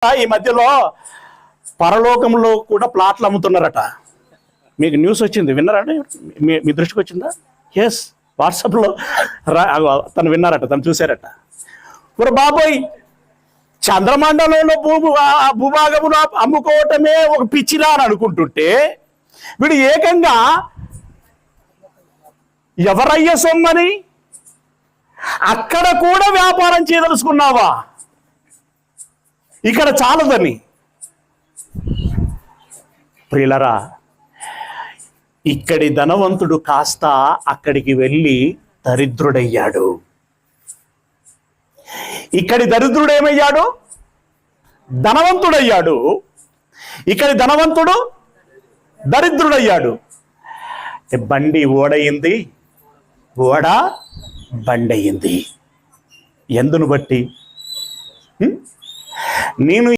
ఈ మధ్యలో పరలోకంలో కూడా ప్లాట్లు అమ్ముతున్నారట. మీకు న్యూస్ వచ్చింది, విన్నారా? మీ దృష్టికి వచ్చిందా? ఎస్, వాట్సాప్లో తను విన్నారట, తను చూశారట. ఇప్పుడు బాబోయ్, చంద్రమండలంలో భూభాగమును అమ్ముకోవటమే ఒక పిచ్చిలా అని అనుకుంటుంటే, వీడు ఏకంగా ఎవరయ్య సొమ్మని అక్కడ కూడా వ్యాపారం చేయదలుచుకున్నావా? ఇక్కడ చాలదని. ప్రియులరా, ఇక్కడి ధనవంతుడు కాస్త అక్కడికి వెళ్ళి దరిద్రుడయ్యాడు. ఇక్కడి దరిద్రుడు ఏమయ్యాడు? ధనవంతుడయ్యాడు. ఇక్కడి ధనవంతుడు దరిద్రుడయ్యాడు. బండి ఓడయింది, ఓడ బండయింది. ఎందును బట్టి? నేను